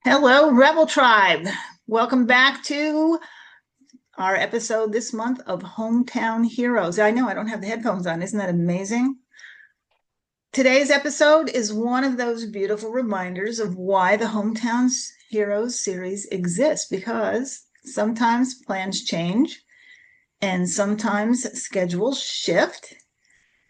Hello, Rebel Tribe. Welcome back to our episode this month of Hometown Heroes. I know I don't have the headphones on. Isn't that amazing? Today's episode is one of those beautiful reminders of why the Hometown Heroes series exists because sometimes plans change and sometimes schedules shift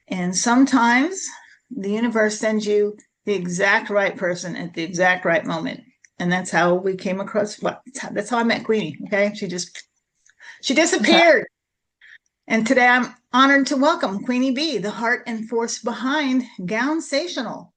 and sometimes the universe sends you the exact right person at the exact right moment. And that's how we came across. Well, that's how I met Queenie. Okay, she disappeared, and today I'm honored to welcome Queenie Be, the heart and force behind Gown-sational.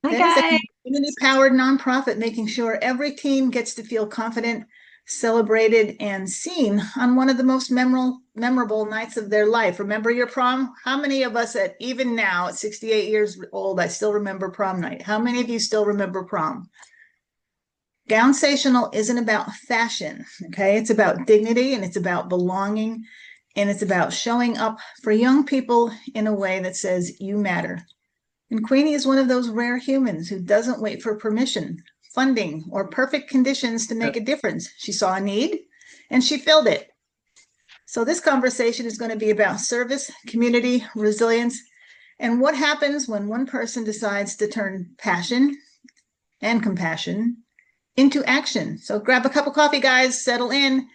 Hi That is a guys. community-powered nonprofit making sure every teen gets to feel confident, celebrated, and seen on one of the most memorable nights of their life. Remember your prom? How many of us, at even now at 68 years old, I still remember prom night? How many of you still remember prom? Gownsational isn't about fashion, okay? It's about dignity and it's about belonging and it's about showing up for young people in a way that says you matter. And Queenie is one of those rare humans who doesn't wait for permission, funding, or perfect conditions to make a difference. She saw a need and she filled it. So this conversation is going to be about service, community, resilience, and what happens when one person decides to turn passion and compassion into action. So grab a cup of coffee, guys, settle in,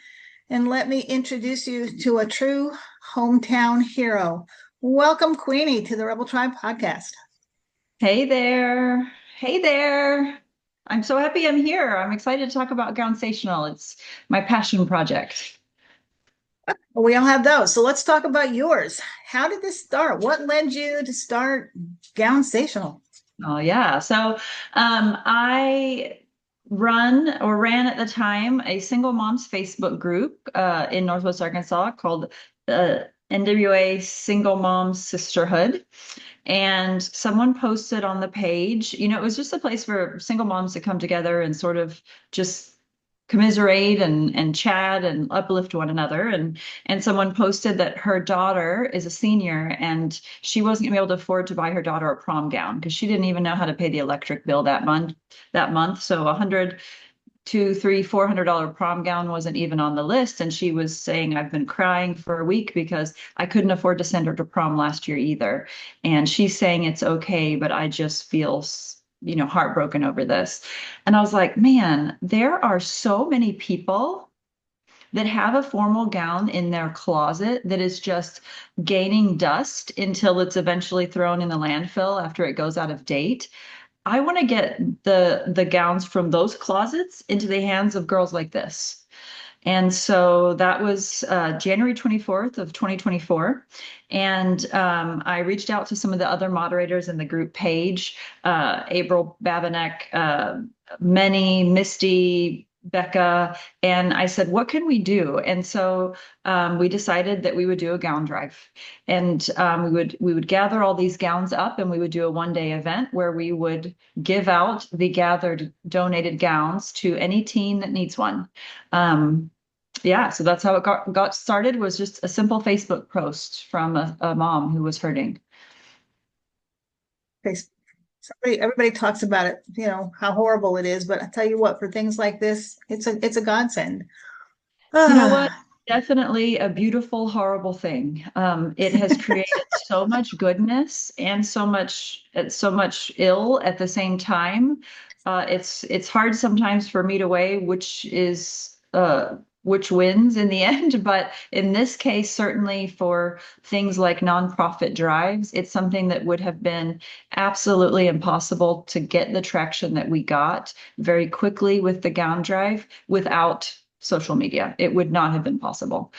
and let me introduce you to a true hometown hero. Welcome, Queenie, to the Rebel Tribe podcast. Hey there. Hey there. I'm so happy I'm here. I'm excited to talk about Gownsational. It's my passion project. Well, we all have those. So let's talk about yours. How did this start? What led you to start Gownsational? Oh yeah. I ran at the time a single moms Facebook group in Northwest Arkansas called NWA Single Moms Sisterhood. And someone posted on the page, it was just a place for single moms to come together and sort of just commiserate and chat and uplift one another. And someone posted that her daughter is a senior and she wasn't gonna be able to afford to buy her daughter a prom gown because she didn't even know how to pay the electric bill that month. So 100, two, three, $400 prom gown wasn't even on the list. And she was saying, I've been crying for a week because I couldn't afford to send her to prom last year either. And she's saying it's okay, but I just feel, heartbroken over this. And I was like, man, there are so many people that have a formal gown in their closet that is just gaining dust until it's eventually thrown in the landfill after it goes out of date. I want to get the gowns from those closets into the hands of girls like this. And so that was January 24th of 2024. And I reached out to some of the other moderators in the group page, April Babinek, Menny, Misty, Becca, and I said, what can we do? And so we decided that we would do a gown drive. And we would gather all these gowns up and we would do a one-day event where we would give out the gathered donated gowns to any teen that needs one. Yeah, so that's how it got started, was just a simple Facebook post from a mom who was hurting. Everybody talks about it, how horrible it is, but I tell you what, for things like this, it's a godsend. You know what? Ah, Definitely a beautiful, horrible thing. It has created so much goodness and so much ill at the same time. It's hard sometimes for me to weigh which wins in the end, but in this case, certainly for things like nonprofit drives, it's something that would have been absolutely impossible to get the traction that we got very quickly with the gown drive without social media. It would not have been possible.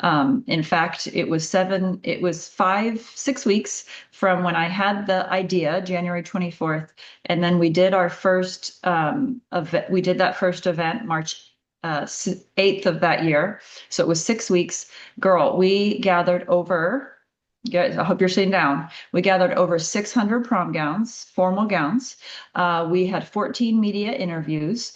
In fact, it was 6 weeks from when I had the idea, January 24th, and then we did our first event. We did that first event, March 8th of that year. So it was 6 weeks. Girl, we gathered over Guys, I hope you're sitting down. We gathered over 600 prom gowns, formal gowns. We had 14 media interviews.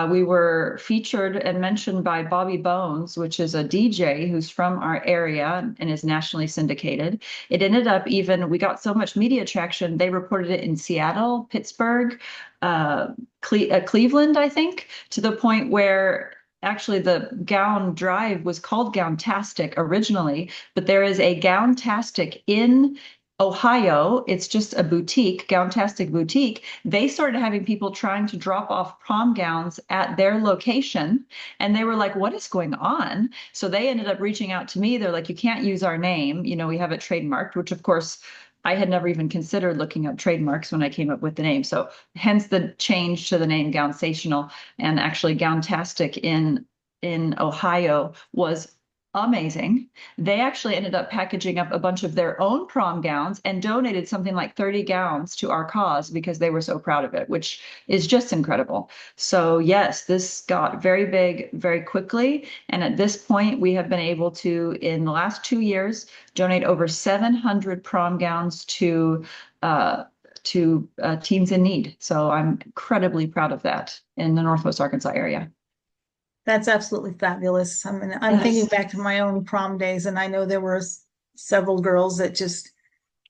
We were featured and mentioned by Bobby Bones, which is a DJ who's from our area and is nationally syndicated. It ended up even, we got so much media traction, they reported it in Seattle, Pittsburgh, Cleveland, I think, to the point where actually the gown drive was called Gowntastic originally, but there is a Gowntastic in Ohio. It's just a boutique, Gowntastic boutique. They started having people trying to drop off prom gowns at their location, and they were like, "What is going on?" So they ended up reaching out to me. They're like, "You can't use our name. You know, we have it trademarked," which of course I had never even considered looking up trademarks when I came up with the name. So hence the change to the name Gownsational, and actually Gowntastic in Ohio was amazing. They actually ended up packaging up a bunch of their own prom gowns and donated something like 30 gowns to our cause because they were so proud of it, which is just incredible. So yes, this got very big very quickly. And at this point, we have been able to, in the last 2 years, donate over 700 prom gowns to teens in need. So I'm incredibly proud of that in the Northwest Arkansas area. That's absolutely fabulous. I mean, I'm thinking Yes. back to my own prom days, and I know there were several girls that just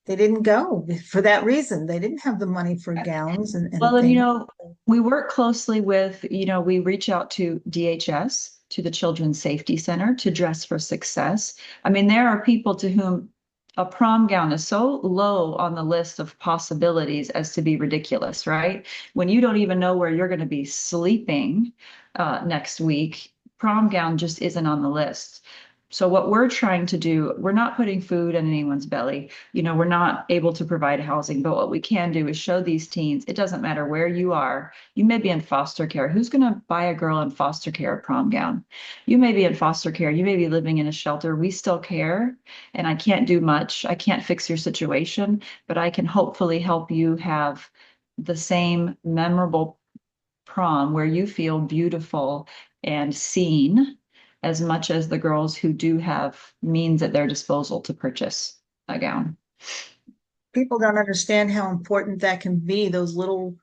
they didn't go for that reason. They didn't have the money for gowns and Well, and things. we work closely with, we reach out to DHS, to the Children's Safety Center, to Dress for Success. I mean, there are people to whom a prom gown is so low on the list of possibilities as to be ridiculous, right? When you don't even know where you're going to be sleeping next week, prom gown just isn't on the list. So what we're trying to do, we're not putting food in anyone's belly. We're not able to provide housing, but what we can do is show these teens, it doesn't matter where you are. You may be in foster care. Who's going to buy a girl in foster care a prom gown? You may be in foster care. You may be living in a shelter. We still care, and I can't do much. I can't fix your situation, but I can hopefully help you have the same memorable prom where you feel beautiful and seen as much as the girls who do have means at their disposal to purchase a gown. People don't understand how important that can be, those little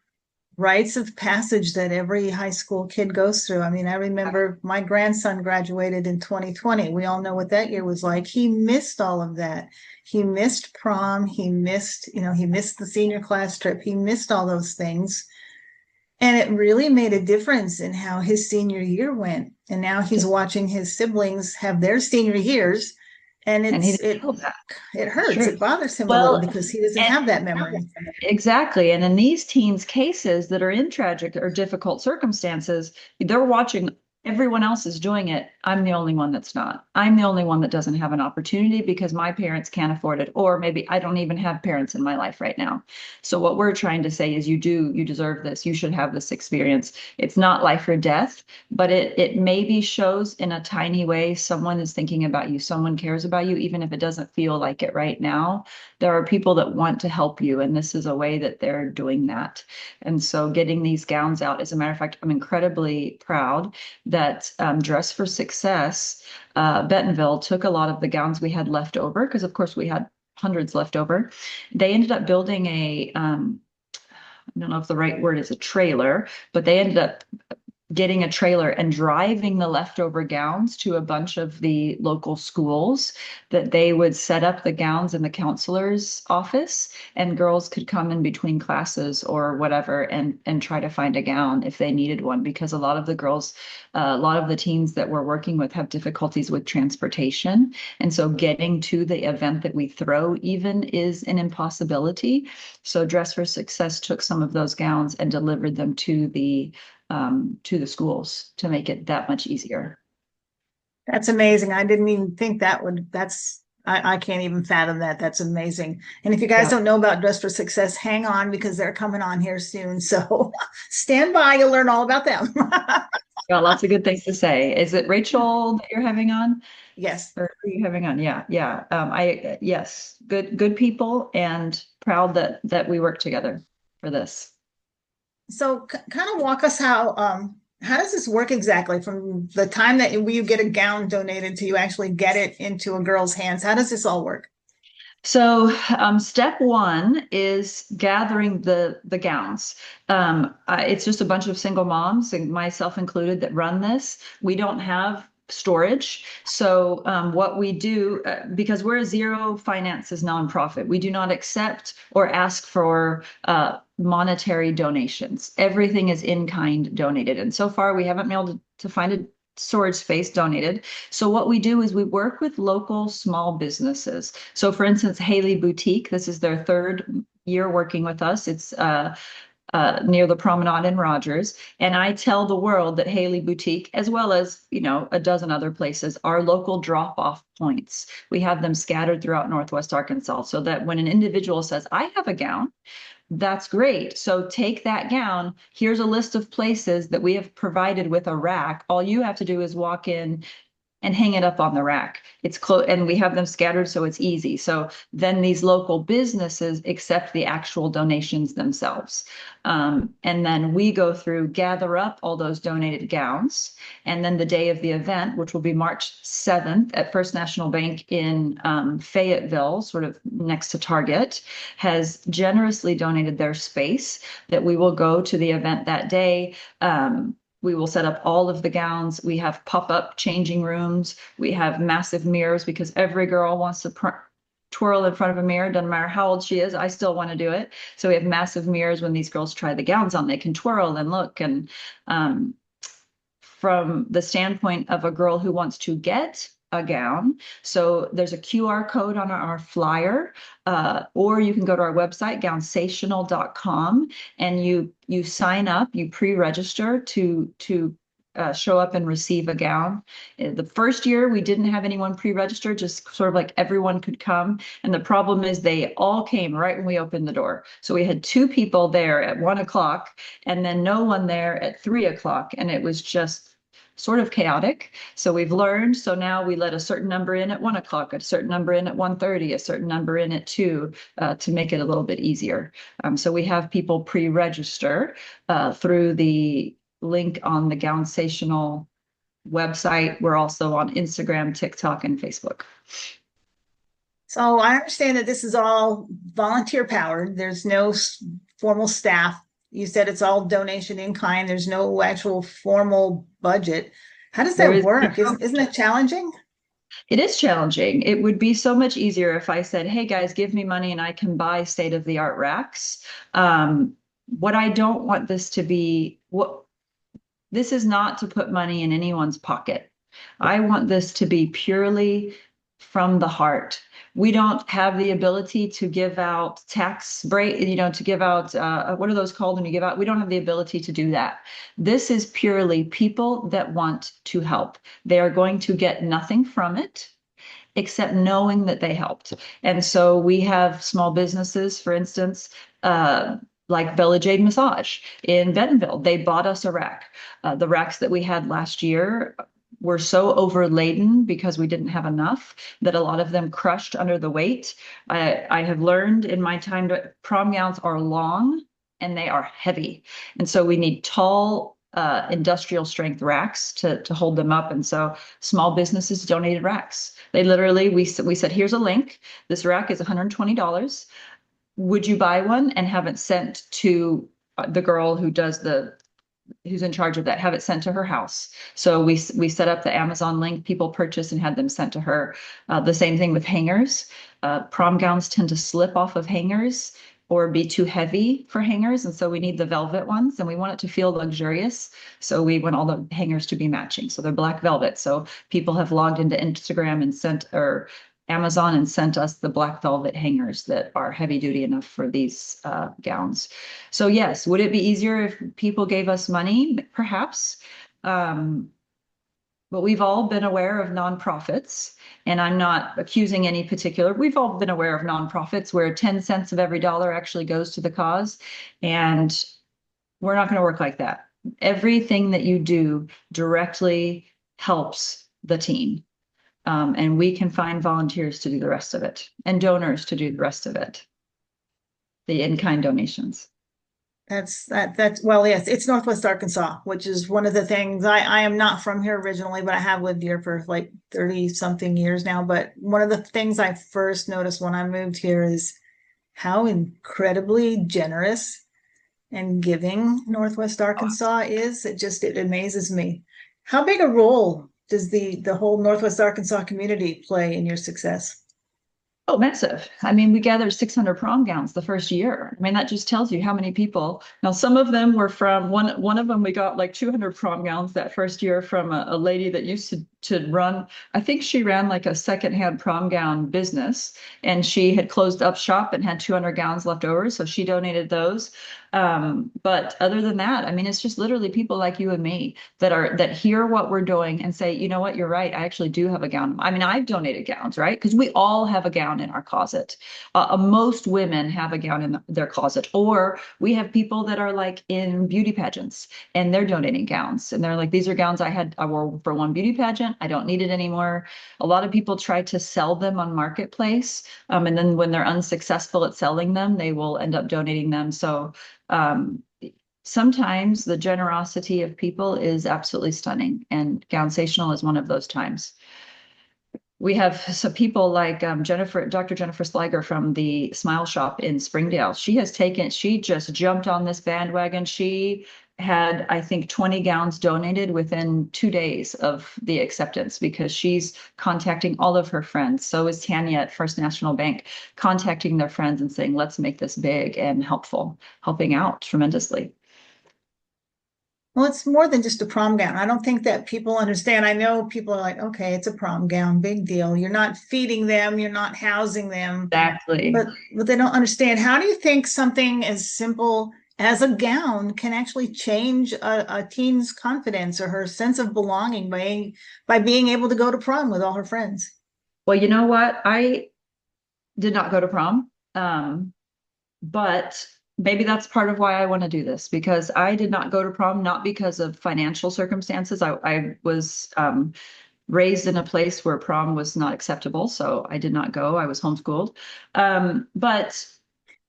rites of passage that every high school kid goes through. I mean, I remember my grandson graduated in 2020. We all know what that year was like. He missed all of that. He missed prom. He missed the senior class trip. He missed all those things. And it really made a difference in how his senior year went. And now he's watching his siblings have their senior years, and And he it's didn't it know that. it hurts. Sure. It bothers him a little Well, because he doesn't and have that memory. exactly. And in these teens' cases that are in tragic or difficult circumstances, they're watching everyone else is doing it. I'm the only one that's not. I'm the only one that doesn't have an opportunity because my parents can't afford it, or maybe I don't even have parents in my life right now. So what we're trying to say is you deserve this. You should have this experience. It's not life or death, but it maybe shows in a tiny way someone is thinking about you, someone cares about you, even if it doesn't feel like it right now. There are people that want to help you, and this is a way that they're doing that. And so getting these gowns out, as a matter of fact, I'm incredibly proud that Dress for Success, Bentonville, took a lot of the gowns we had left over, because of course we had hundreds left over. They ended up building I don't know if the right word is a trailer, but they ended up getting a trailer and driving the leftover gowns to a bunch of the local schools, that they would set up the gowns in the counselor's office, and girls could come in between classes or whatever and try to find a gown if they needed one, because a lot of the girls, a lot of the teens that we're working with have difficulties with transportation, and so getting to the event that we throw even is an impossibility. So Dress for Success took some of those gowns and delivered them to the schools to make it that much easier. That's amazing. I didn't even think I can't even fathom that. That's amazing. And if you guys Yeah, don't know about Dress for Success, hang on because they're coming on here soon. So stand by, you'll learn all about them. got lots of good things to say. Is it Rachel that you're having on, Yes. or who are you having on? Yeah, yeah. Yes, good people, and proud that we work together for this. So kind of walk us how does this work exactly from the time that you get a gown donated to you actually get it into a girl's hands? How does this all work? So, step one is gathering the gowns. It's just a bunch of single moms, and myself included, that run this. We don't have storage. So, what we do, because we're a zero finances nonprofit, we do not accept or ask for monetary donations. Everything is in kind donated. And so far, we haven't been able to find a storage space donated. So what we do is we work with local small businesses. So for instance, Haley Boutique, this is their third year working with us. It's near the Promenade in Rogers. And I tell the world that Haley Boutique, as well as, a dozen other places, are local drop-off points. We have them scattered throughout Northwest Arkansas so that when an individual says, I have a gown, that's great. So take that gown. Here's a list of places that we have provided with a rack. All you have to do is walk in and hang it up on the rack. It's close, and we have them scattered so it's easy. So then these local businesses accept the actual donations themselves. And then we go through, gather up all those donated gowns. And then the day of the event, which will be March 7th at First National Bank in Fayetteville, sort of next to Target, has generously donated their space that we will go to the event that day. We will set up all of the gowns. We have pop-up changing rooms. We have massive mirrors because every girl wants to twirl in front of a mirror. Doesn't matter how old she is. I still want to do it. So we have massive mirrors when these girls try the gowns on. They can twirl and look. And from the standpoint of a girl who wants to get a gown. So there's a QR code on our flyer, or you can go to our website, gownsational.com, and you sign up, you pre-register to show up and receive a gown. The first year we didn't have anyone pre-register, just sort of like everyone could come. And the problem is they all came right when we opened the door. So we had 2 people there at 1 o'clock and then no one there at 3 o'clock. And it was just sort of chaotic. So we've learned. So now we let a certain number in at 1 o'clock, a certain number in at 1:30, a certain number in at 2, to make it a little bit easier. So we have people pre-register through the link on the Gownsational website. We're also on Instagram, TikTok, and Facebook. So I understand that this is all volunteer powered. There's no formal staff. You said it's all donation in kind. There's no actual formal budget. How does There that is work? Isn't it challenging? It is challenging. It would be so much easier if I said, hey guys, give me money and I can buy state-of-the-art racks. What I don't want this to be, this is not to put money in anyone's pocket. I want this to be purely from the heart. We don't have the ability to give out tax break, to give out, what are those called when you give out? We don't have the ability to do that. This is purely people that want to help. They are going to get nothing from it except knowing that they helped. And so we have small businesses, for instance, like Bella Jade Massage in Bentonville. They bought us a rack. The racks that we had last year were so overladen because we didn't have enough that a lot of them crushed under the weight. I have learned in my time that prom gowns are long and they are heavy. And so we need tall, industrial strength racks to hold them up. And so small businesses donated racks. They literally, we said, here's a link. This rack is $120. Would you buy one and have it sent to the girl who's in charge of that, have it sent to her house? So we set up the Amazon link, people purchase and had them sent to her. The same thing with hangers. Prom gowns tend to slip off of hangers or be too heavy for hangers. And so we need the velvet ones and we want it to feel luxurious. So we want all the hangers to be matching. So they're black velvet. So people have logged into Instagram and Amazon and sent us the black velvet hangers that are heavy duty enough for these gowns. So yes, would it be easier if people gave us money? Perhaps. But we've all been aware of nonprofits, and I'm not accusing any particular. We've all been aware of nonprofits where 10 cents of every dollar actually goes to the cause. And we're not going to work like that. Everything that you do directly helps the team. And we can find volunteers to do the rest of it and donors to do the rest of it, the in-kind donations. That's well, yes, it's Northwest Arkansas, which is one of the things I am not from here originally, but I have lived here for like 30 something years now. But one of the things I first noticed when I moved here is how incredibly generous and giving Northwest Arkansas is. It amazes me. How big a role does the whole Northwest Arkansas community play in your success? Oh, massive. I mean, we gathered 600 prom gowns the first year. I mean, that just tells you how many people. Now, some of them were from one of them, we got like 200 prom gowns that first year from a lady that used to run, I think she ran like a secondhand prom gown business, and she had closed up shop and had 200 gowns left over. So she donated those. But other than that, I mean, it's just literally people like you and me that hear what we're doing and say, you know what, you're right. I actually do have a gown. I mean, I've donated gowns, right? Because we all have a gown in our closet. Most women have a gown in their closet, or we have people that are like in beauty pageants and they're donating gowns, and they're like, these are gowns I wore for one beauty pageant. I don't need it anymore. A lot of people try to sell them on Marketplace, and then when they're unsuccessful at selling them, they will end up donating them. So um, sometimes the generosity of people is absolutely stunning, and Gownsational is one of those times. We have some people like Dr. Jennifer Sliger from the Smile Shop in Springdale. She just jumped on this bandwagon. She had, I think, 20 gowns donated within 2 days of the acceptance, because she's contacting all of her friends. So is Tanya at First National Bank, contacting their friends and saying, let's make this big and helpful, helping out tremendously. Well, it's more than just a prom gown. I don't think that people understand. I know people are like, okay, it's a prom gown, big deal. You're not feeding them, you're not housing them, Exactly. but they don't understand. How do you think something as simple as a gown can actually change a teen's confidence or her sense of belonging by being able to go to prom with all her friends? Well, you know what? I did not go to prom. But maybe that's part of why I want to do this, because I did not go to prom, not because of financial circumstances. I was raised in a place where prom was not acceptable, so I did not go. I was homeschooled. But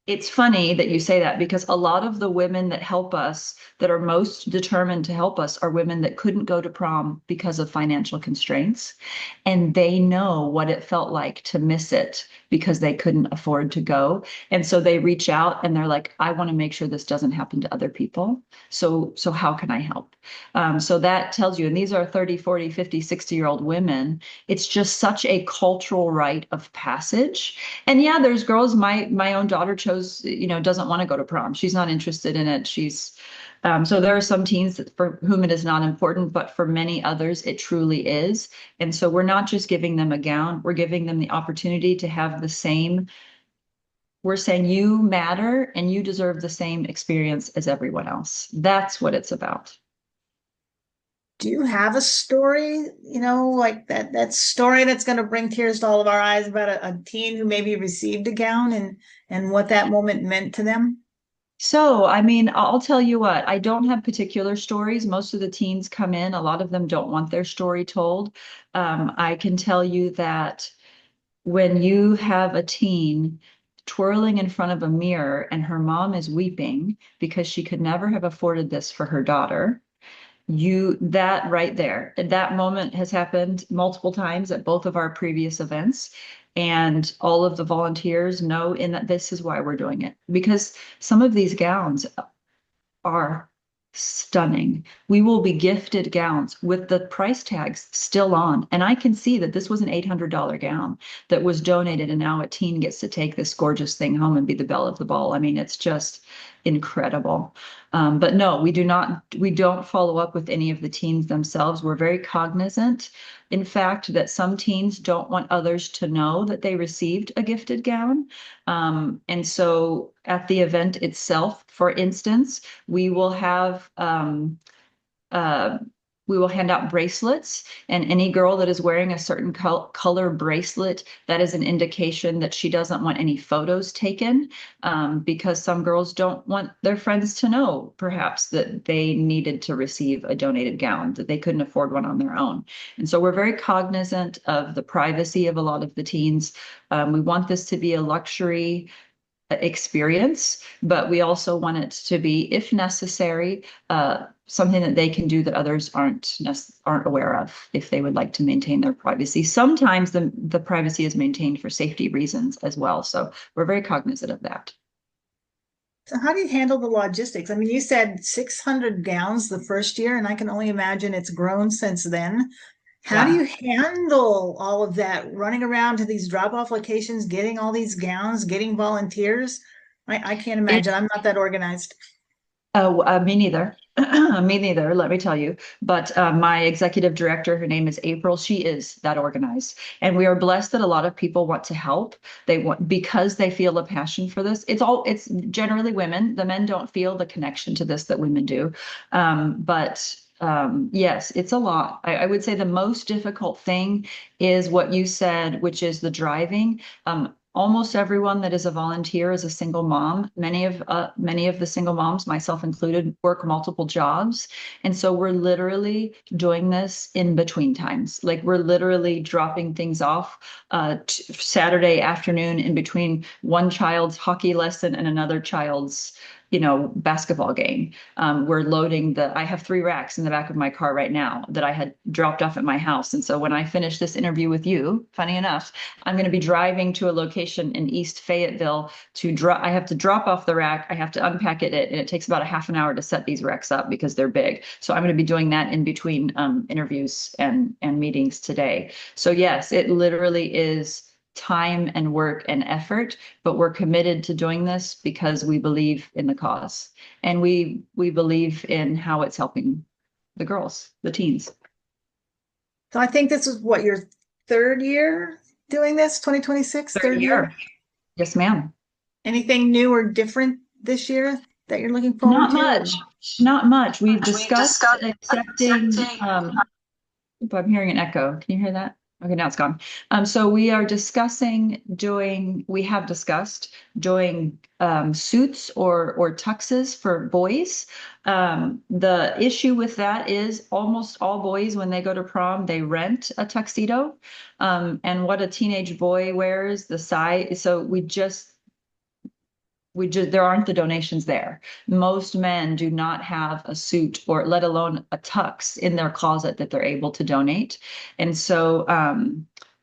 it's funny that you say that, because a lot of the women that help us, that are most determined to help us, are women that couldn't go to prom because of financial constraints. And they know what it felt like to miss it because they couldn't afford to go. And so they reach out and they're like, I want to make sure this doesn't happen to other people. So how can I help? So that tells you, and these are 30, 40, 50, 60-year-old women. It's just such a cultural rite of passage. And yeah, there's girls. My own daughter chose, doesn't want to go to prom. She's not interested in it. So there are some teens for whom it is not important, but for many others, it truly is. And so we're not just giving them a gown, we're giving them the opportunity to have the same. We're saying you matter and you deserve the same experience as everyone else. That's what it's about. Do you have a story, like that story that's going to bring tears to all of our eyes about a teen who maybe received a gown and what that moment meant to them? So, I mean, I'll tell you what, I don't have particular stories. Most of the teens come in, a lot of them don't want their story told. I can tell you that when you have a teen twirling in front of a mirror and her mom is weeping because she could never have afforded this for her daughter, that right there, that moment has happened multiple times at both of our previous events. And all of the volunteers know in that this is why we're doing it, because some of these gowns are stunning. We will be gifted gowns with the price tags still on. And I can see that this was an $800 gown that was donated, and now a teen gets to take this gorgeous thing home and be the belle of the ball. I mean, it's just incredible. But no, we don't follow up with any of the teens themselves. We're very cognizant, in fact, that some teens don't want others to know that they received a gifted gown. And so at the event itself, for instance, we will have uh, we will hand out bracelets, and any girl that is wearing a certain color bracelet, that is an indication that she doesn't want any photos taken, because some girls don't want their friends to know, perhaps, that they needed to receive a donated gown, that they couldn't afford one on their own. And so we're very cognizant of the privacy of a lot of the teens. We want this to be a luxury experience, but we also want it to be, if necessary, something that they can do that others aren't aware of if they would like to maintain their privacy. Sometimes the privacy is maintained for safety reasons as well. So we're very cognizant of that. So how do you handle the logistics? I mean, you said 600 gowns the first year, and I can only imagine it's grown since then. How do Yeah. you handle all of that running around to these drop-off locations, getting all these gowns, getting volunteers? I can't It, imagine. I'm not that organized. Me neither. Me neither, let me tell you. But my executive director, her name is April. She is that organized. And we are blessed that a lot of people want to help. They want because they feel a passion for this. It's generally women. The men don't feel the connection to this that women do. But yes, it's a lot. I would say the most difficult thing is what you said, which is the driving. Almost everyone that is a volunteer is a single mom. Many of the single moms, myself included, work multiple jobs, and so we're literally doing this in between times. Like we're literally dropping things off Saturday afternoon in between one child's hockey lesson and another child's, basketball game. We're loading I have 3 racks in the back of my car right now that I had dropped off at my house. And so when I finish this interview with you, funny enough, I'm going to be driving to a location in East Fayetteville I have to drop off the rack. I have to unpack it, and it takes about a half an hour to set these racks up because they're big. So I'm going to be doing that in between interviews and meetings today. So yes, it literally is time and work and effort, but we're committed to doing this because we believe in the cause, and we believe in how it's helping the girls, the teens. So I think this is what your third year doing this, 2026, Third third year. year. Yes, ma'am. Anything new or different this year that you're looking forward Not to? much. Not much. We've discussed accepting, oop, I'm hearing an echo. Can you hear that? Okay, now it's gone. So we are we have discussed doing suits or tuxes for boys. The issue with that is almost all boys, when they go to prom, they rent a tuxedo. And what a teenage boy wears, the size. So we just there aren't the donations there. Most men do not have a suit or let alone a tux in their closet that they're able to donate. And so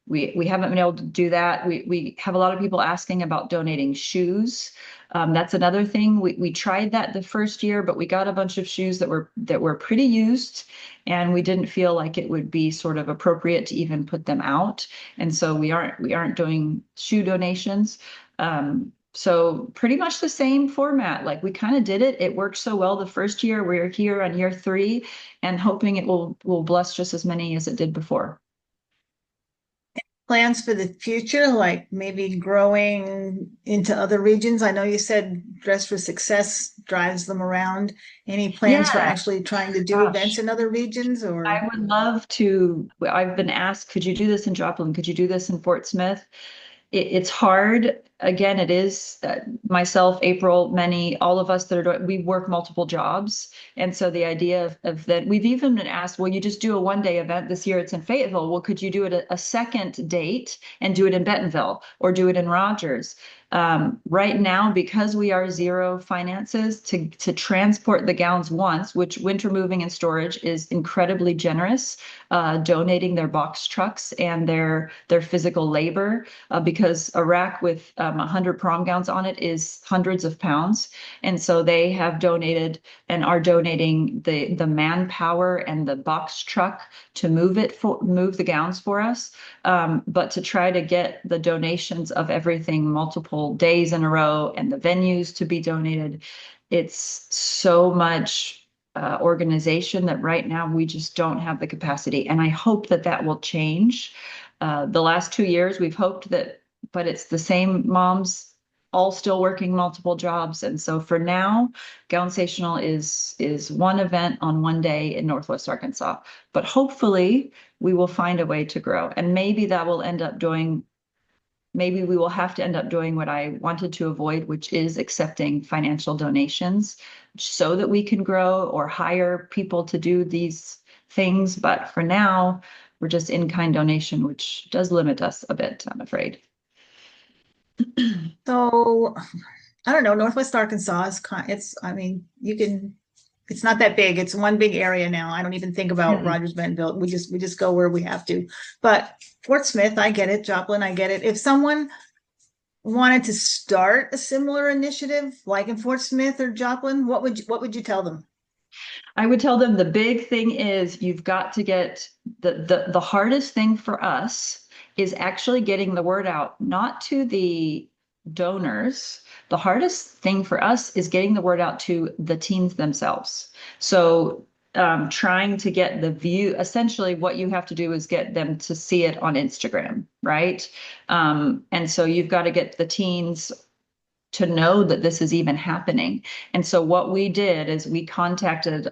we haven't been able to do that. We have a lot of people asking about donating shoes. That's another thing. We tried that the first year, but we got a bunch of shoes that were pretty used, and we didn't feel like it would be sort of appropriate to even put them out. And so we aren't doing shoe donations. So pretty much the same format. Like we kind of did it. It worked so well the first year. We're here on year 3 and hoping it will bless just as many as it did before. Plans for the future, like maybe growing into other regions? I know you said Dress for Success drives them around. Any plans for Yeah, actually trying to do events gosh. in other regions I or? would love to. I've been asked, could you do this in Joplin? Could you do this in Fort Smith? It's hard. Again, it is myself, April, many, all of us that are doing, we work multiple jobs. And so the idea of that, we've even been asked, well, you just do a 1-day event this year, it's in Fayetteville. Well, could you do it a second date and do it in Bentonville or do it in Rogers? Right now, because we are zero finances to transport the gowns once, which Winter Moving and Storage is incredibly generous, donating their box trucks and their physical labor, because a rack with 100 prom gowns on it is hundreds of pounds. And so they have donated and are donating the manpower and the box truck to move the gowns for us. But to try to get the donations of everything multiple days in a row and the venues to be donated, it's so much organization that right now we just don't have the capacity. And I hope that that will change. The last 2 years, we've hoped that, but it's the same moms all still working multiple jobs. And so for now, Gownsational is one event on 1 day in Northwest Arkansas. But hopefully we will find a way to grow. And maybe we will have to end up doing what I wanted to avoid, which is accepting financial donations so that we can grow or hire people to do these things. But for now, we're just in-kind donation, which does limit us a bit, I'm afraid. So I don't know, Northwest Arkansas is it's, I mean, it's not that big. It's one big area now. I don't even think about Yeah. Rogers Bentonville. We just go where we have to. But Fort Smith, I get it. Joplin, I get it. If someone wanted to start a similar initiative, like in Fort Smith or Joplin, what would you tell them? I would tell them the big thing is you've got to get the hardest thing for us is actually getting the word out, not to the donors. The hardest thing for us is getting the word out to the teens themselves. So trying to get the view, essentially what you have to do is get them to see it on Instagram, right? And so you've got to get the teens to know that this is even happening. And so what we did is we contacted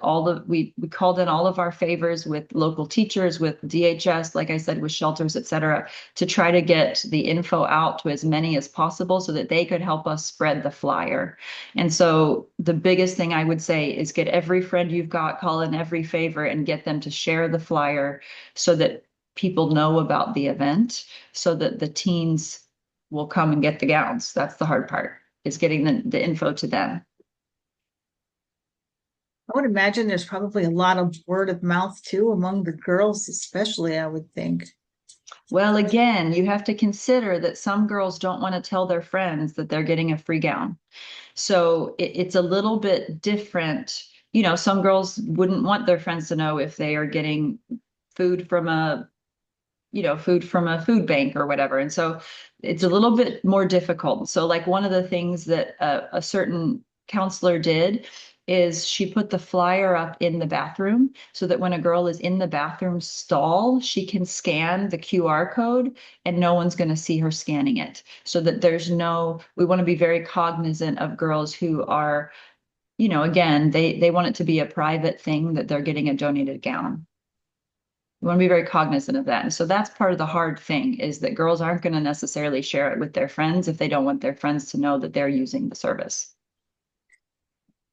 we called in all of our favors with local teachers, with DHS, like I said, with shelters, et cetera, to try to get the info out to as many as possible so that they could help us spread the flyer. And so the biggest thing I would say is get every friend you've got, call in every favor and get them to share the flyer so that people know about the event so that the teens will come and get the gowns. That's the hard part is getting the info to them. I would imagine there's probably a lot of word of mouth too among the girls, especially, I would think. Well, again, you have to consider that some girls don't want to tell their friends that they're getting a free gown. So it's a little bit different. You know, some girls wouldn't want their friends to know if they are getting food from a, food from a food bank or whatever. And so it's a little bit more difficult. So like one of the things that a certain counselor did is she put the flyer up in the bathroom so that when a girl is in the bathroom stall, she can scan the QR code and no one's going to see her scanning it. So that we want to be very cognizant of girls who are, again, they want it to be a private thing that they're getting a donated gown. We want to be very cognizant of that. And so that's part of the hard thing is that girls aren't going to necessarily share it with their friends if they don't want their friends to know that they're using the service.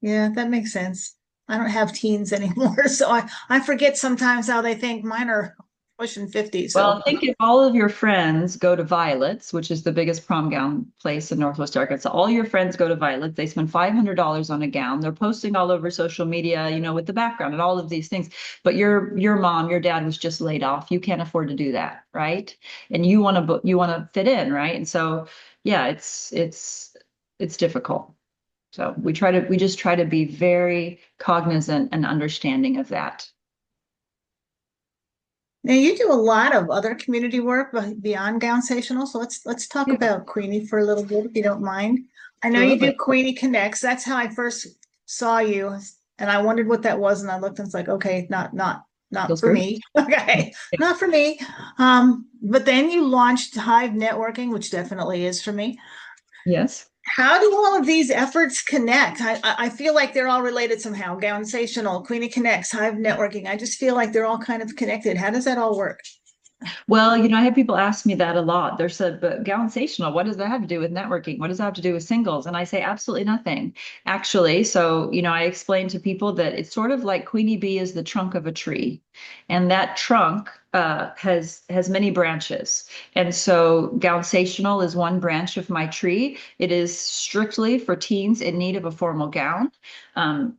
Yeah, that makes sense. I don't have teens anymore, so I forget sometimes how they think. Mine are pushing 50, so Well, think if all of your friends go to Violet's, which is the biggest prom gown place in Northwest Arkansas, all your friends go to Violet's, they spend $500 on a gown. They're posting all over social media, with the background and all of these things. But your mom, your dad was just laid off. You can't afford to do that, right? And you want to fit in, right? And so, yeah, it's difficult. So we just try to be very cognizant and understanding of that. now you do a lot of other community work beyond Gownsational. So let's talk Yeah, about Queenie for a little bit, if you don't mind. I know you do absolutely. Queenie Connects. That's how I first saw you, and I wondered what that was, and I looked and it's like, okay, not Feels for great. me. Okay, not for me. But then you launched Hive Networking, which definitely is for me. Yes. How do all of these efforts connect? I feel like they're all related somehow. Gownsational, Queenie Connects, Hive Networking. I just feel like they're all kind of connected. How does that all work? Well, I have people ask me that a lot. They're said, but Gownsational, what does that have to do with networking? What does that have to do with singles? And I say absolutely nothing. Actually, so, I explain to people that it's sort of like Queenie Bee is the trunk of a tree. And that trunk has many branches. And so Gownsational is one branch of my tree. It is strictly for teens in need of a formal gown.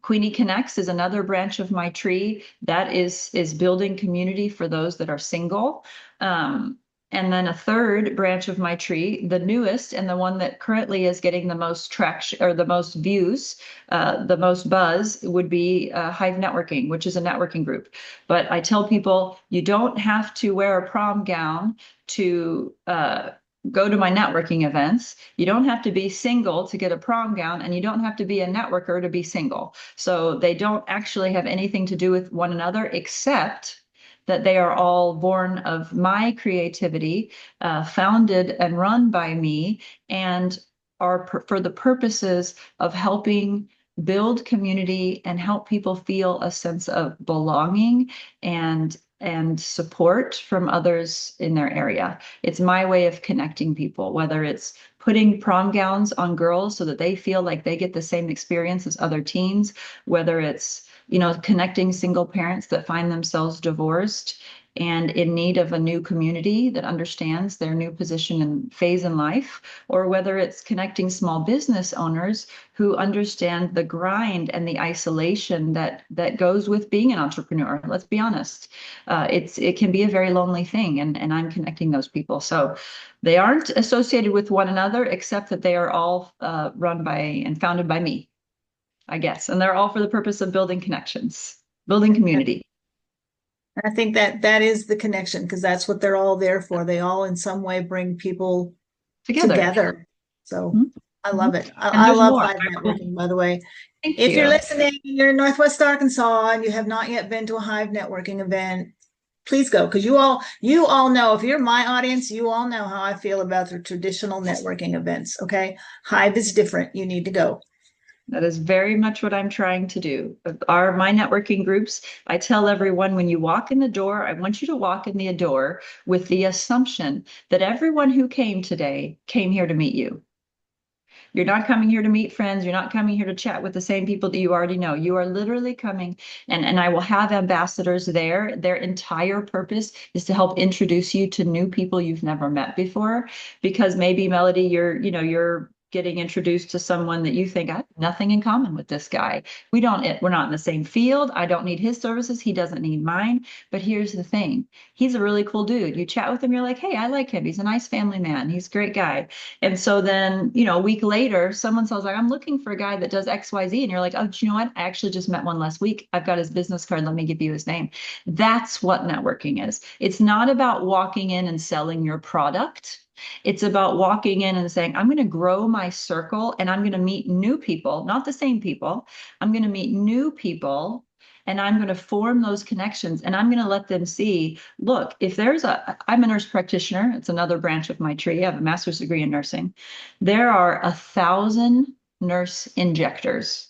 Queenie Connects is another branch of my tree that is building community for those that are single. Um, and then a third branch of my tree, the newest and the one that currently is getting the most traction or the most views, the most buzz would be Hive Networking, which is a networking group. But I tell people you don't have to wear a prom gown to go to my networking events. You don't have to be single to get a prom gown, and you don't have to be a networker to be single. So they don't actually have anything to do with one another, except that they are all born of my creativity, founded and run by me, and are for the purposes of helping build community and help people feel a sense of belonging and support from others in their area. It's my way of connecting people, whether it's putting prom gowns on girls so that they feel like they get the same experience as other teens, whether it's connecting single parents that find themselves divorced and in need of a new community that understands their new position and phase in life, or whether it's connecting small business owners who understand the grind and the isolation that goes with being an entrepreneur. Let's be honest. It can be a very lonely thing, and I'm connecting those people. So they aren't associated with one another, except that they are all run by and founded by me, I guess. And they're all for the purpose of building connections, building community. I think that that is the connection, because that's what they're all there for. They all in some way bring people Together. together. So Mhm. I Mhm. love it. And I there's love more. Hive networking, by the way. Thank If you're you. listening, you're in Northwest Arkansas and you have not yet been to a Hive networking event, please go, because you all know, if you're my audience, you all know how I feel about the traditional networking events. Okay. Hive is different. You need to go. That is very much what I'm trying to do. My networking groups, I tell everyone when you walk in the door, I want you to walk in the door with the assumption that everyone who came today came here to meet you. You're not coming here to meet friends. You're not coming here to chat with the same people that you already know. You are literally coming, and I will have ambassadors there. Their entire purpose is to help introduce you to new people you've never met before. Because maybe, Melody, you're getting introduced to someone that you think I have nothing in common with this guy. We're not in the same field. I don't need his services. He doesn't need mine. But here's the thing. He's a really cool dude. You chat with him, you're like, hey, I like him. He's a nice family man. He's a great guy. And so then, a week later, someone says, like, I'm looking for a guy that does XYZ. And you're like, oh, do you know what? I actually just met one last week. I've got his business card. Let me give you his name. That's what networking is. It's not about walking in and selling your product. It's about walking in and saying, I'm going to grow my circle and I'm going to meet new people, not the same people. I'm going to meet new people and I'm going to form those connections and I'm going to let them see, look, I'm a nurse practitioner. It's another branch of my tree. I have a master's degree in nursing. There are 1,000 nurse injectors.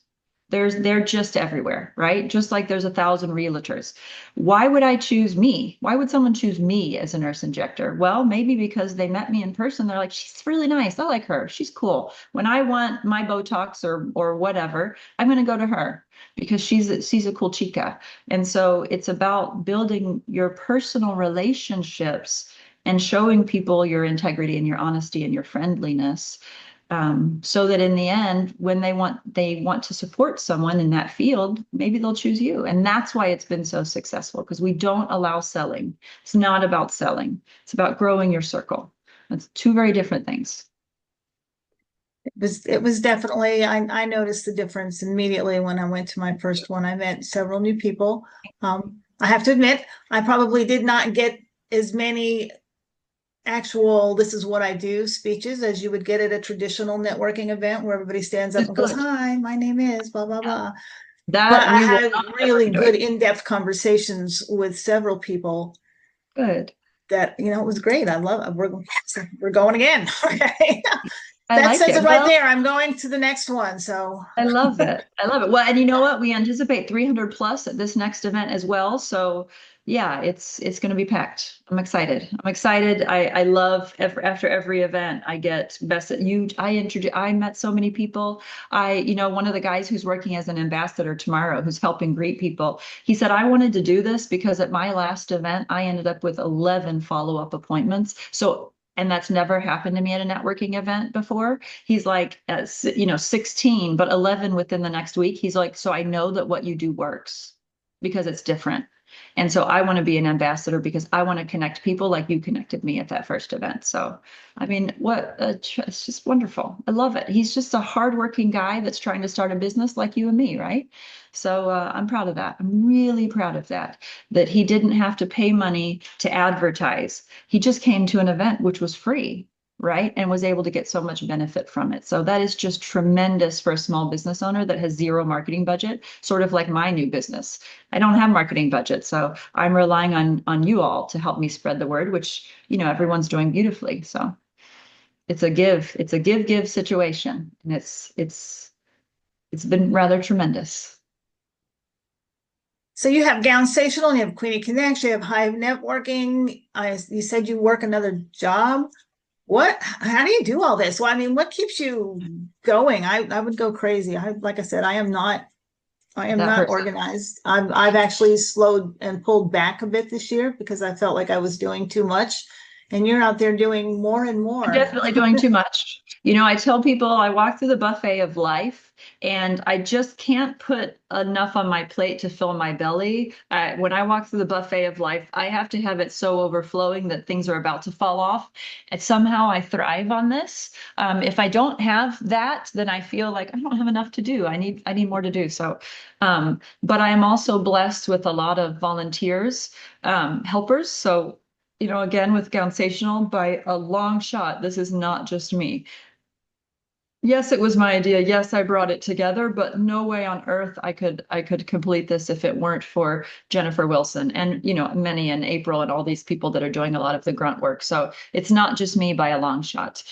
They're just everywhere, right? Just like there's 1,000 realtors. Why would I choose me? Why would someone choose me as a nurse injector? Well, maybe because they met me in person. They're like, she's really nice. I like her. She's cool. When I want my Botox or whatever, I'm going to go to her because she's a cool chica. And so it's about building your personal relationships and showing people your integrity and your honesty and your friendliness, so that in the end, when they want to support someone in that field, maybe they'll choose you. And that's why it's been so successful, because we don't allow selling. It's not about selling. It's about growing your circle. It's two very different things. It was definitely, I noticed the difference immediately when I went to my first one. I met several new people. I have to admit, I probably did not get as many actual "this is what I do" speeches as you would get at a traditional networking event where everybody stands up It's and goes, good. "Hi, my name is blah blah Yeah. blah." But That I you will had not ever really enjoy. good in-depth conversations with several people Good. that, it was great. I love it. We're going again. Okay. I That like says it it. right Well, there. I'm going to the next one. So I love it. I love it. Well, and you know what? We anticipate 300 plus at this next event as well. So yeah, it's going to be packed. I'm excited. I'm excited. I love after every event I get best at you. I met so many people. One of the guys who's working as an ambassador tomorrow, who's helping greet people, he said, I wanted to do this because at my last event, I ended up with 11 follow-up appointments. And that's never happened to me at a networking event before. He's like, 16, but 11 within the next week. He's like, so I know that what you do works because it's different. And so I want to be an ambassador because I want to connect people like you connected me at that first event. So, I mean, it's just wonderful. I love it. He's just a hardworking guy that's trying to start a business like you and me, right? So I'm proud of that. I'm really proud of that he didn't have to pay money to advertise. He just came to an event which was free, right? And was able to get so much benefit from it. So that is just tremendous for a small business owner that has zero marketing budget, sort of like my new business. I don't have marketing budget, so I'm relying on you all to help me spread the word, which, everyone's doing beautifully. So it's a give situation. And it's been rather tremendous. so you have Gownsational, you have Queenie Connect, you have Hive Networking. You said you work another job. How do you do all this? Well, I mean, what keeps you going? I would go crazy. Like I said, I am not I am that not person. organized. I've actually slowed and pulled back a bit this year because I felt like I was doing too much. And you're out there doing more and I'm more. definitely doing too much. You know, I tell people I walk through the buffet of life and I just can't put enough on my plate to fill my belly. When I walk through the buffet of life, I have to have it so overflowing that things are about to fall off. And somehow I thrive on this. If I don't have that, then I feel like I don't have enough to do. I need more to do. So, but I am also blessed with a lot of volunteers, helpers. So again, with Gownsational, by a long shot, this is not just me. Yes, it was my idea. Yes, I brought it together, but no way on earth I could complete this if it weren't for Jennifer Wilson and many in April and all these people that are doing a lot of the grunt work. So it's not just me by a long shot.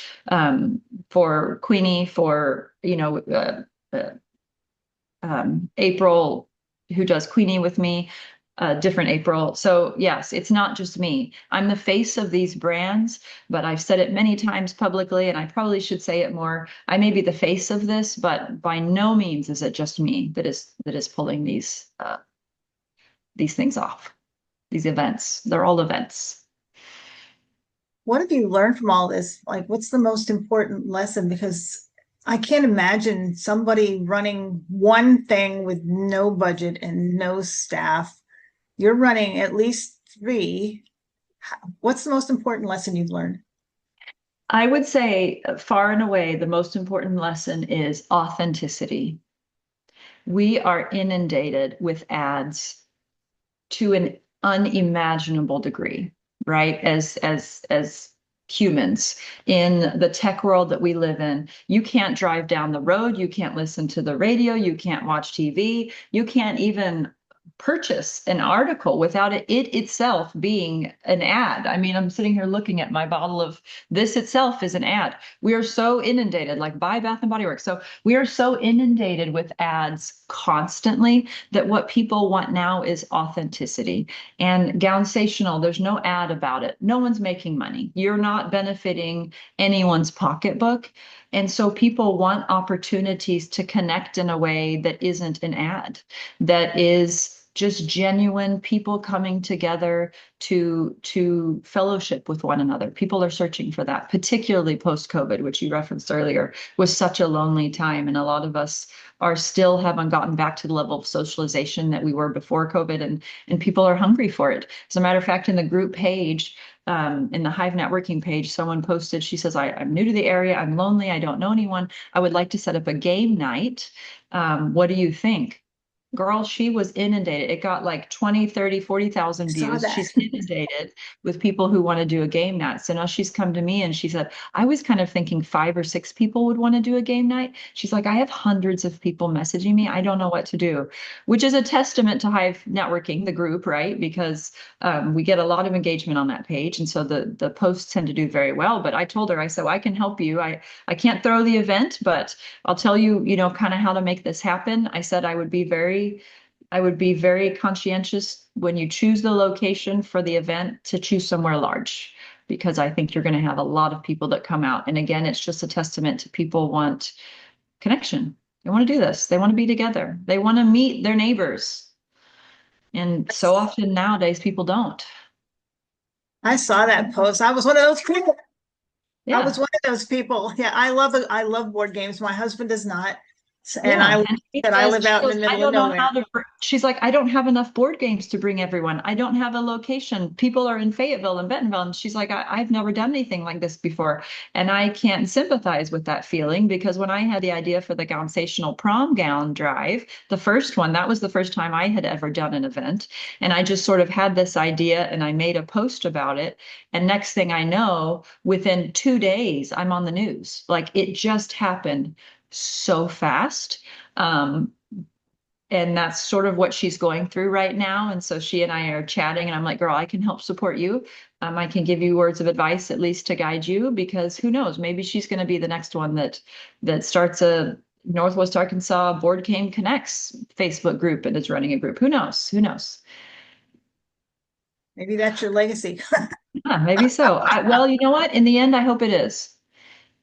For Queenie, for uh, April, who does Queenie with me, different April. So yes, it's not just me. I'm the face of these brands, but I've said it many times publicly, and I probably should say it more. I may be the face of this, but by no means is it just me that is pulling these things off. These events, they're all events. What have you learned from all this? Like, what's the most important lesson? Because I can't imagine somebody running one thing with no budget and no staff. You're running at least three. What's the most important lesson you've learned? I would say far and away the most important lesson is authenticity. We are inundated with ads to an unimaginable degree, right? As humans in the tech world that we live in, you can't drive down the road, you can't listen to the radio, you can't watch TV, you can't even purchase an article without it itself being an ad. I mean, I'm sitting here looking at my bottle of this itself is an ad. We are so inundated, like buy Bath and Body Works. So we are so inundated with ads constantly that what people want now is authenticity. And Gownsational, there's no ad about it. No one's making money. You're not benefiting anyone's pocketbook. And so people want opportunities to connect in a way that isn't an ad, that is just genuine people coming together to fellowship with one another. People are searching for that, particularly post-COVID, which you referenced earlier, was such a lonely time. And a lot of us are still haven't gotten back to the level of socialization that we were before COVID, and people are hungry for it. As a matter of fact, in the group page, in the Hive networking page, someone posted, she says, I'm new to the area, I'm lonely, I don't know anyone. I would like to set up a game night. What do you think? Girl, she was inundated. It got like 20, 30, I 40,000 saw views. that. She's inundated with people who want to do a game night. So now she's come to me and she said, I was kind of thinking 5 or 6 people would want to do a game night. She's like, I have hundreds of people messaging me. I don't know what to do, which is a testament to Hive networking, the group, right? Because we get a lot of engagement on that page. And so the posts tend to do very well. But I told her, I said, well, I can help you. I can't throw the event, but I'll tell you, kind of how to make this happen. I said I would be very conscientious when you choose the location for the event to choose somewhere large, because I think you're going to have a lot of people that come out. And again, it's just a testament to people want connection. They want to do this. They want to be together. They want to meet their neighbors. And so often nowadays people don't. I saw that post. I was one of those people. I was Yeah. one of those people. Yeah, I love board games. My husband does not. And Yeah, and she I says, live she out in goes, the I middle of don't know how nowhere. to, she's like, I don't have enough board games to bring everyone. I don't have a location. People are in Fayetteville and Bentonville. And she's like, I've never done anything like this before. And I can't sympathize with that feeling, because when I had the idea for the Gownsational prom gown drive, the first one, that was the first time I had ever done an event. And I just sort of had this idea and I made a post about it. And next thing I know, within 2 days, I'm on the news. Like it just happened so fast. Um, and that's sort of what she's going through right now. And so she and I are chatting, and I'm like, girl, I can help support you. I can give you words of advice, at least to guide you, because who knows, maybe she's going to be the next one that starts a Northwest Arkansas Board Game Connects Facebook group and is running a group. Who knows? Who knows? Maybe that's your legacy. Yeah, maybe so. Well, you know what? In the end, I hope it is.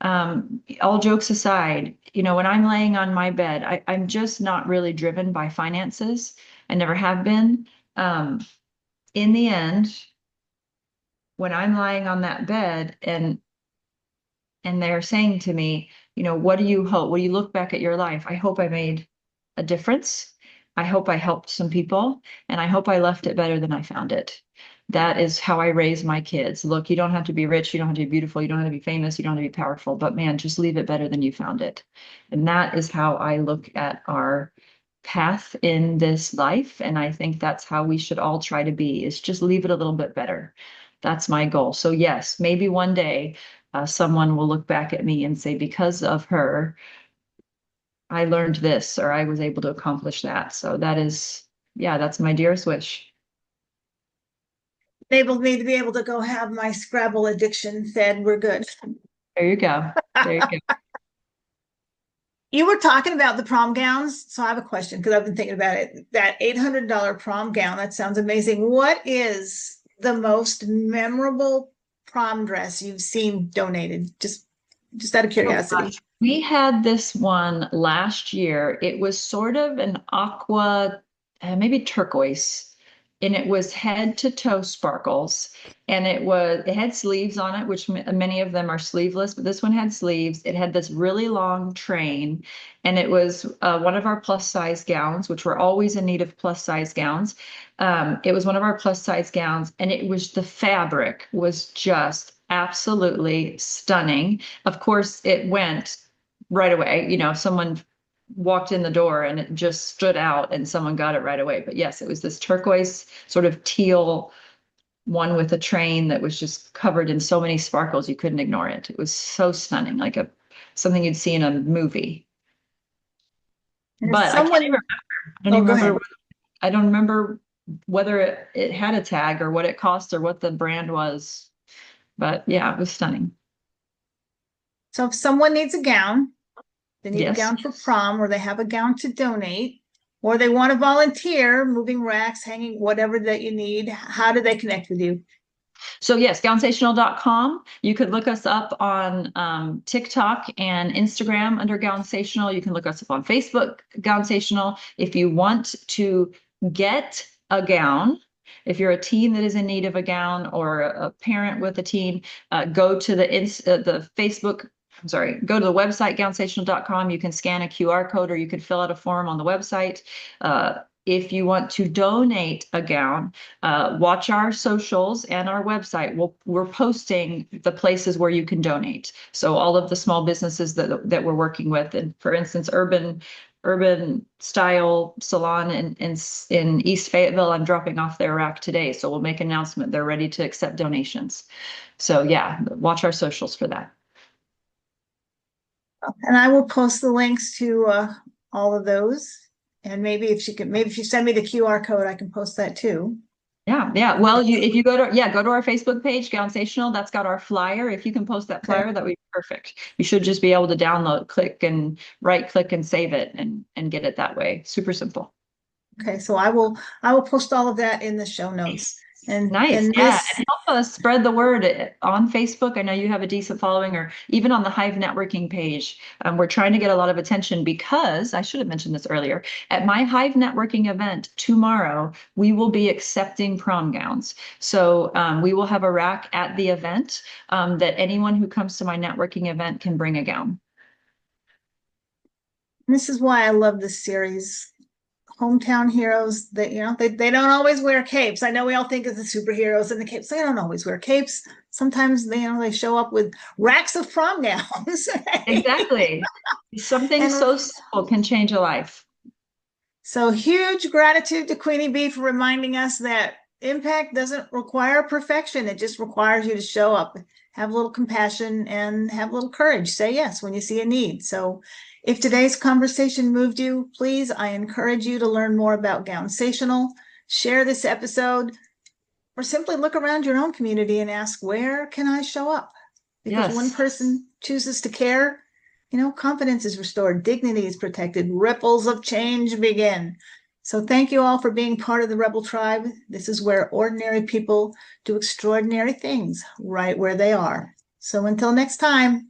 All jokes aside, when I'm laying on my bed, I'm just not really driven by finances. I never have been. Um, in the end, when I'm lying on that bed and they're saying to me, what do you hope? When you look back at your life, I hope I made a difference. I hope I helped some people, and I hope I left it better than I found it. That is how I raise my kids. Look, you don't have to be rich, you don't have to be beautiful, you don't have to be famous, you don't have to be powerful, but man, just leave it better than you found it. And that is how I look at our path in this life. And I think that's how we should all try to be, is just leave it a little bit better. That's my goal. So yes, maybe one day someone will look back at me and say, because of her, I learned this or I was able to accomplish that. So that is, yeah, that's my dearest wish. Enabled me to be able to go have my Scrabble addiction fed. We're good. There you go. There you go. You were talking about the prom gowns, so I have a question because I've been thinking about it. That $800 prom gown, that sounds amazing. What is the most memorable prom dress you've seen donated? Just out of Oh curiosity. gosh. We had this one last year. It was sort of an aqua, maybe turquoise, and it was head to toe sparkles. And it had sleeves on it, which many of them are sleeveless, but this one had sleeves. It had this really long train, and it was one of our plus size gowns, which we're always in need of plus size gowns. It was one of our plus size gowns, and the fabric was just absolutely stunning. Of course, it went right away. Someone walked in the door and it just stood out and someone got it right away. But yes, it was this turquoise sort of teal one with a train that was just covered in so many sparkles you couldn't ignore it. It was so stunning, like a something you'd see in a movie. And if But I can't someone, even remember. oh, go ahead. I don't remember whether it had a tag or what it cost or what the brand was. But yeah, it was stunning. So if someone needs a gown, they need a Yes. gown for prom, or they have a gown to donate, or they want to volunteer, moving racks, hanging, whatever that you need, how do they connect with you? So yes, gownsational.com. You could look us up on TikTok and Instagram under Gownsational. You can look us up on Facebook, Gownsational. If you want to get a gown, if you're a teen that is in need of a gown or a parent with a teen, go to the Facebook. I'm sorry, go to the website, gownsational.com. You can scan a QR code or you can fill out a form on the website. If you want to donate a gown, watch our socials and our website. We're posting the places where you can donate. So all of the small businesses that we're working with, and for instance, Urban Style Salon in East Fayetteville, I'm dropping off their rack today. So we'll make an announcement. They're ready to accept donations. So yeah, watch our socials for that. And I will post the links to all of those. And maybe if you send me the QR code, I can post that too. Yeah, yeah. Well, if you go to our Facebook page, Gownsational, that's got our flyer. If you can post that Okay. flyer, that would be perfect. You should just be able to download, click and right click and save it and get it that way. Super simple. Okay. So I will post all of that in the show notes. Nice. And Nice. and Yeah. this And help us spread the word on Facebook. I know you have a decent following, or even on the Hive networking page. We're trying to get a lot of attention because I should have mentioned this earlier. At my Hive networking event tomorrow, we will be accepting prom gowns. So we will have a rack at the event that anyone who comes to my networking event can bring a gown. this is why I love this series. Hometown heroes that they don't always wear capes. I know we all think of the superheroes and the capes. They don't always wear capes. Sometimes they show up with racks of prom gowns. Exactly. Something And so simple can change a life. so huge gratitude to Queenie Bee for reminding us that impact doesn't require perfection. It just requires you to show up, have a little compassion, and have a little courage. Say yes when you see a need. So if today's conversation moved you, please, I encourage you to learn more about Gownsational, share this episode, or simply look around your own community and ask, where can I show up? Because one Yes. person chooses to care, confidence is restored, dignity is protected, ripples of change begin. So thank you all for being part of the Rebel Tribe. This is where ordinary people do extraordinary things right where they are. So until next time.